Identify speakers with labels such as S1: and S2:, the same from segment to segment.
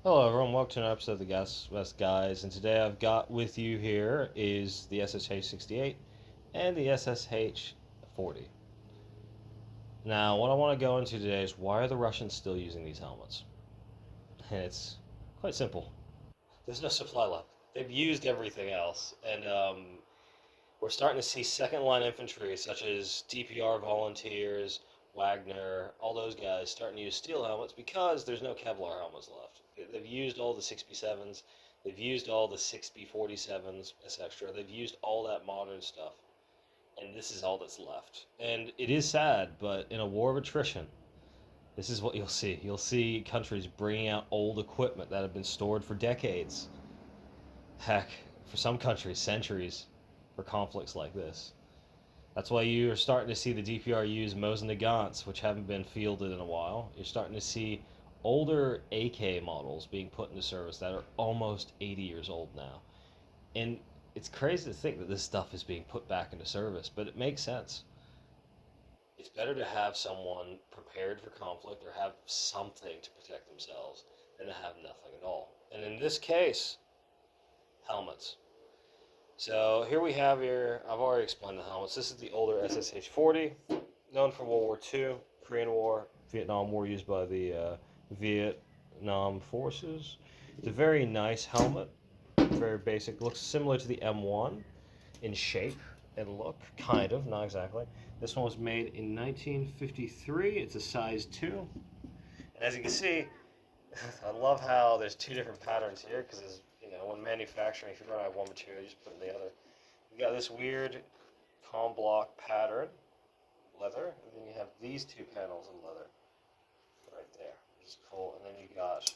S1: Hello everyone, welcome to an episode of the Gas West Guys, and today I've got with you here is the SSH-68 and the SSH-40. Now, what I want to go into today is why are the Russians still using these helmets? And it's quite simple. There's no supply left. They've used everything else, and we're starting to see second line infantry such as DPR volunteers, Wagner, all those guys starting to use steel helmets because there's no Kevlar helmets left. They've used all the 6B7s, they've used all the 6B47s, etc. They've used all that modern stuff, and this is all that's left. And it is sad, but in a war of attrition, this is what you'll see. You'll see countries bringing out old equipment that have been stored for decades. Heck, for some countries, centuries, for conflicts like this. That's why you're starting to see the DPR use Mosin Nagants, which haven't been fielded in a while. You're starting to see older AK models being put into service that are almost 80 years old now. And it's crazy to think that this stuff is being put back into service, but it makes sense. It's better to have someone prepared for conflict or have something to protect themselves than to have nothing at all. And in this case, helmets. So here we have I've already explained the helmets. This is the older SSH-40, known for World War II, Korean War, Vietnam War, used by the Vietnam forces. It's a very nice helmet, very basic. Looks similar to the M1 in shape and look, kind of, not exactly. This one was made in 1953. It's a size 2. And as you can see, I love how there's two different patterns here because when manufacturing, if you run out of one material, you just put it in the other. You got this weird com block pattern, leather, and then you have these two panels in leather right there, which is cool. And then you got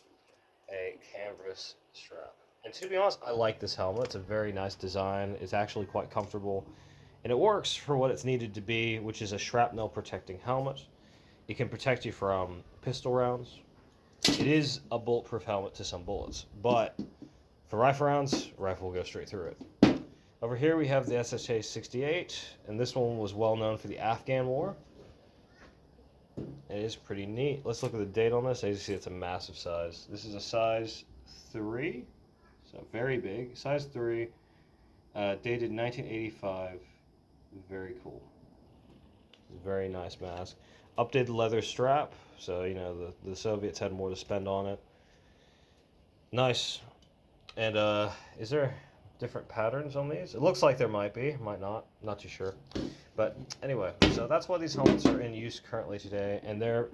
S1: a canvas strap. And to be honest, I like this helmet. It's a very nice design. It's actually quite comfortable, and it works for what it's needed to be, which is a shrapnel protecting helmet. It can protect you from pistol rounds. It is a bulletproof helmet to some bullets, but for rifle rounds, rifle will go straight through it. Over here we have the SSH-68, and this one was well known for the Afghan War. It is pretty neat. Let's look at the date on this. As you see, it's a massive size. This is a size 3, so very big. Size 3, dated 1985. Very cool. Very nice mask. Updated leather strap, so the Soviets had more to spend on it. Nice. And is there different patterns on these? It looks like there might be, might not too sure. But anyway, so that's why these helmets are in use currently today, and they're,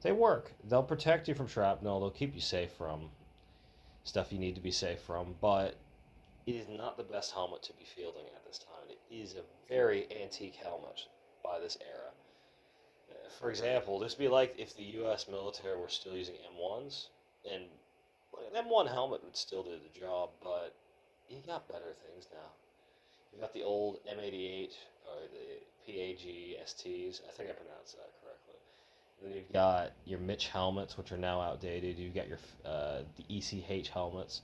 S1: they work. They'll protect you from shrapnel, they'll keep you safe from stuff you need to be safe from, but it is not the best helmet to be fielding at this time. It is a very antique helmet by this era. For example, this would be like if the U.S. military were still using M1s, and an M1 helmet would still do the job, but you got better things now. You got the old M88 or the PAG STs. I think I pronounced that correctly. And then you've got your Mitch helmets, which are now outdated. You've got your the ECH helmets.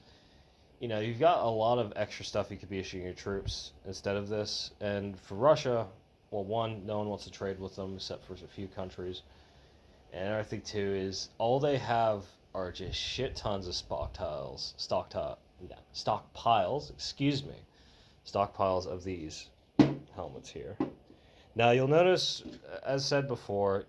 S1: You've got a lot of extra stuff you could be issuing your troops instead of this. And for Russia, well, one, no one wants to trade with them except for a few countries. And another thing too is all they have are just shit tons of stockpiles, stockpiles of these helmets here. Now you'll notice, as said before,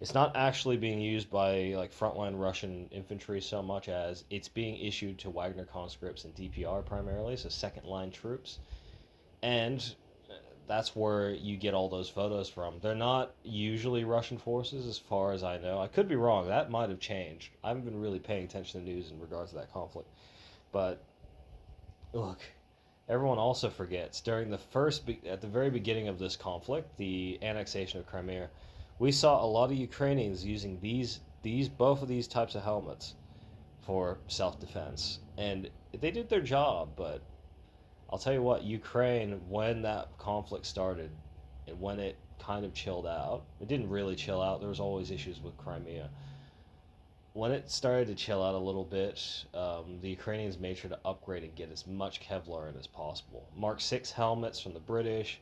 S1: it's not actually being used by like frontline Russian infantry so much as it's being issued to Wagner conscripts and DPR primarily, so second line troops. And that's where you get all those photos from. They're not usually Russian forces as far as I know. I could be wrong. That might have changed. I haven't been really paying attention to the news in regards to that conflict. But look, everyone also forgets during at the very beginning of this conflict, the annexation of Crimea, we saw a lot of Ukrainians using both of these types of helmets for self-defense, and they did their job. But I'll tell you what, Ukraine, when that conflict started and when it kind of chilled out, it didn't really chill out. There was always issues with Crimea. When it started to chill out a little bit, the Ukrainians made sure to upgrade and get as much Kevlar in as possible. Mark 6 helmets from the British,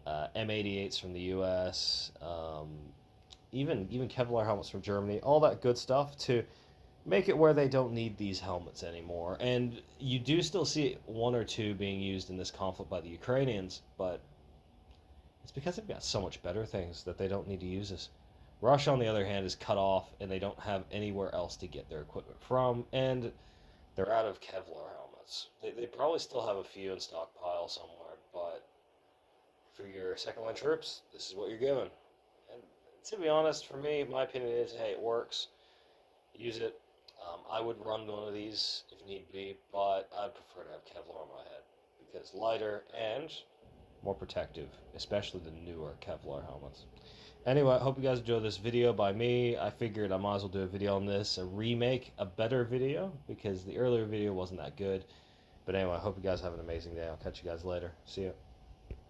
S1: M88s from the US, even Kevlar helmets from Germany, all that good stuff to make it where they don't need these helmets anymore. And you do still see one or two being used in this conflict by the Ukrainians, but it's because they've got so much better things that they don't need to use this. Russia, on the other hand, is cut off, and they don't have anywhere else to get their equipment from, and they're out of Kevlar helmets. They probably still have a few in stockpile somewhere, but for your second line troops, this is what you're given. And to be honest, for me, my opinion is, hey, it works. Use it. I would run one of these if need be, but I'd prefer to have Kevlar on my head because lighter and more protective, especially the newer Kevlar helmets. Anyway, I hope you guys enjoyed this video by me. I figured I might as well do a video on this, a remake, a better video, because the earlier video wasn't that good. But anyway, I hope you guys have an amazing day. I'll catch you guys later. See ya.